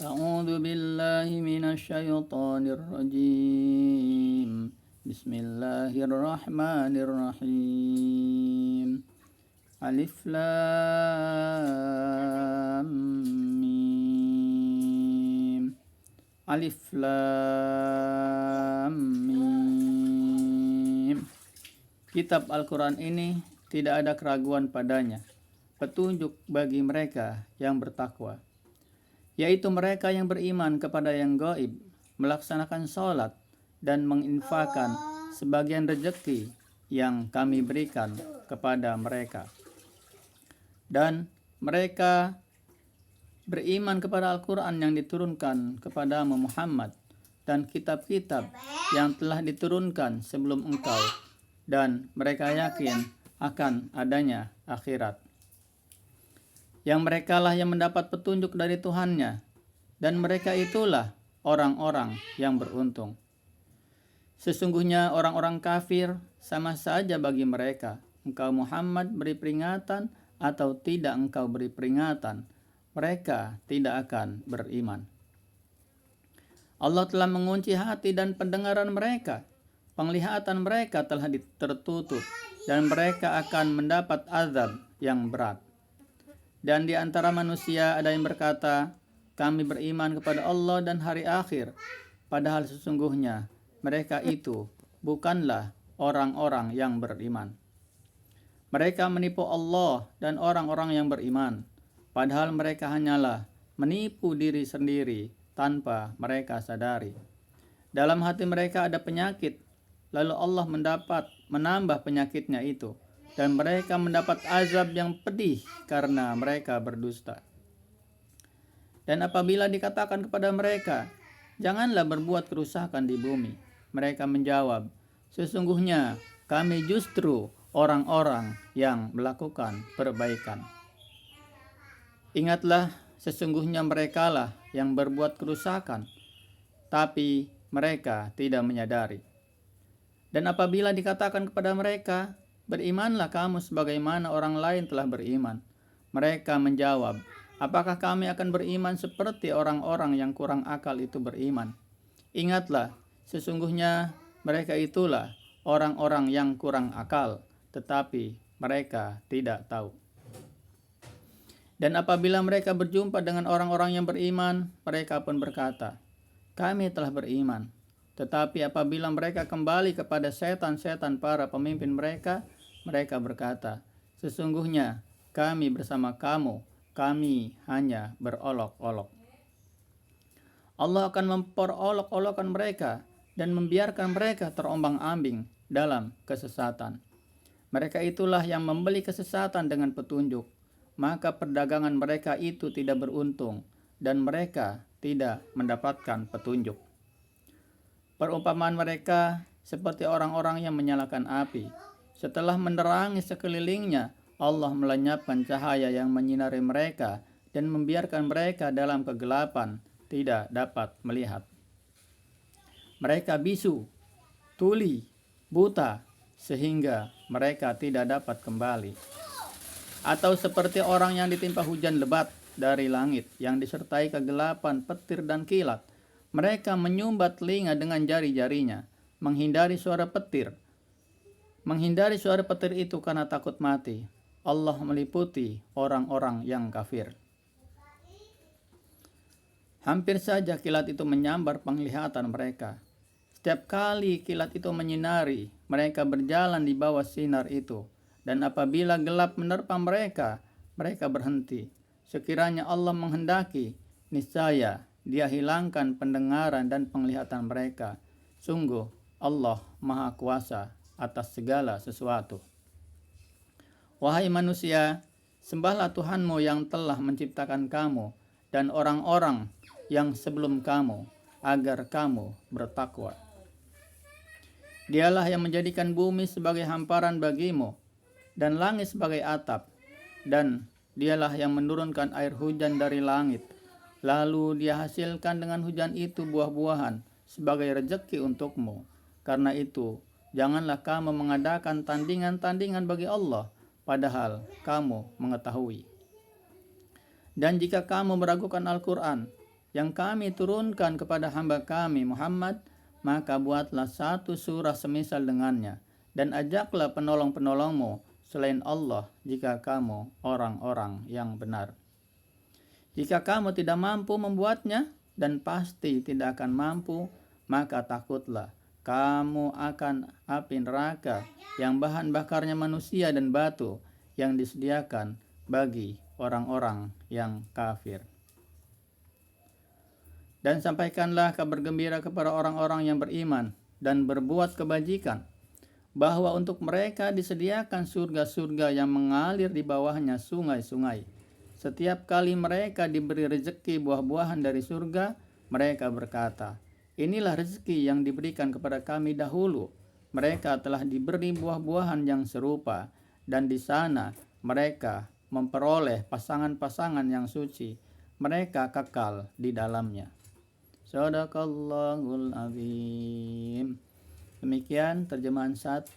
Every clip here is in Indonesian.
أعوذ بالله من الشيطان الرجيم بسم الله الرحمن الرحيم ألف لام ميم ألف لام ميم. Kitab Al-Quran ini tidak ada keraguan padanya, petunjuk bagi mereka yang bertakwa, yaitu mereka yang beriman kepada yang gaib, melaksanakan sholat, dan menginfakkan sebagian rezeki yang kami berikan kepada mereka. Dan mereka beriman kepada Al-Quran yang diturunkan kepada Muhammad dan kitab-kitab yang telah diturunkan sebelum engkau, dan mereka yakin akan adanya akhirat. Yang merekalah yang mendapat petunjuk dari Tuhannya, dan mereka itulah orang-orang yang beruntung. Sesungguhnya orang-orang kafir sama saja bagi mereka, engkau Muhammad beri peringatan atau tidak engkau beri peringatan, mereka tidak akan beriman. Allah telah mengunci hati dan pendengaran mereka, penglihatan mereka telah tertutup, dan mereka akan mendapat azab yang berat. Dan di antara manusia ada yang berkata, kami beriman kepada Allah dan hari akhir, padahal sesungguhnya mereka itu bukanlah orang-orang yang beriman. Mereka menipu Allah dan orang-orang yang beriman, padahal mereka hanyalah menipu diri sendiri tanpa mereka sadari. Dalam hati mereka ada penyakit, lalu Allah menambah penyakitnya itu, dan mereka mendapat azab yang pedih karena mereka berdusta. Dan apabila dikatakan kepada mereka, janganlah berbuat kerusakan di bumi, mereka menjawab, sesungguhnya kami justru orang-orang yang melakukan perbaikan. Ingatlah, sesungguhnya merekalah yang berbuat kerusakan, tapi mereka tidak menyadari. Dan apabila dikatakan kepada mereka, berimanlah kamu sebagaimana orang lain telah beriman, mereka menjawab, apakah kami akan beriman seperti orang-orang yang kurang akal itu beriman? Ingatlah, sesungguhnya mereka itulah orang-orang yang kurang akal, tetapi mereka tidak tahu. Dan apabila mereka berjumpa dengan orang-orang yang beriman, mereka pun berkata, kami telah beriman. Tetapi apabila mereka kembali kepada setan-setan para pemimpin mereka, mereka berkata, sesungguhnya kami bersama kamu, kami hanya berolok-olok. Allah akan memperolok-olokkan mereka dan membiarkan mereka terombang-ambing dalam kesesatan. Mereka itulah yang membeli kesesatan dengan petunjuk, maka perdagangan mereka itu tidak beruntung dan mereka tidak mendapatkan petunjuk. Perumpamaan mereka seperti orang-orang yang menyalakan api. Setelah menerangi sekelilingnya, Allah melenyapkan cahaya yang menyinari mereka dan membiarkan mereka dalam kegelapan, tidak dapat melihat. Mereka bisu, tuli, buta, sehingga mereka tidak dapat kembali. Atau seperti orang yang ditimpa hujan lebat dari langit yang disertai kegelapan, petir dan kilat. Mereka menyumbat telinga dengan jari-jarinya, menghindari suara petir itu karena takut mati. Allah meliputi orang-orang yang kafir. Hampir saja kilat itu menyambar penglihatan mereka. Setiap kali kilat itu menyinari, mereka berjalan di bawah sinar itu. Dan apabila gelap menerpa mereka, mereka berhenti. Sekiranya Allah menghendaki, niscaya Dia hilangkan pendengaran dan penglihatan mereka. Sungguh Allah Maha Kuasa atas segala sesuatu. Wahai manusia, sembahlah Tuhanmu yang telah menciptakan kamu dan orang-orang yang sebelum kamu, agar kamu bertakwa. Dialah yang menjadikan bumi sebagai hamparan bagimu dan langit sebagai atap, dan Dialah yang menurunkan air hujan dari langit. Lalu Dia hasilkan dengan hujan itu buah-buahan sebagai rezeki untukmu. Karena itu, janganlah kamu mengadakan tandingan-tandingan bagi Allah, padahal kamu mengetahui. Dan jika kamu meragukan Al-Quran, yang kami turunkan kepada hamba kami Muhammad, maka buatlah satu surah semisal dengannya, dan ajaklah penolong-penolongmu selain Allah jika kamu orang-orang yang benar. Jika kamu tidak mampu membuatnya, dan pasti tidak akan mampu, maka takutlah kamu akan api neraka yang bahan bakarnya manusia dan batu yang disediakan bagi orang-orang yang kafir. Dan sampaikanlah kabar gembira kepada orang-orang yang beriman dan berbuat kebajikan, bahwa untuk mereka disediakan surga-surga yang mengalir di bawahnya sungai-sungai. Setiap kali mereka diberi rezeki buah-buahan dari surga, mereka berkata, inilah rezeki yang diberikan kepada kami dahulu. Mereka telah diberi buah-buahan yang serupa, dan di sana mereka memperoleh pasangan-pasangan yang suci. Mereka kekal di dalamnya. Shadaqallahul azim. Demikian terjemahan 1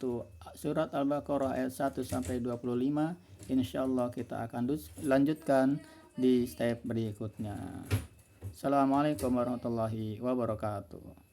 surat Al-Baqarah ayat 1 sampai 25. Insyaallah kita akan lanjutkan di step berikutnya. Assalamualaikum warahmatullahi wabarakatuh.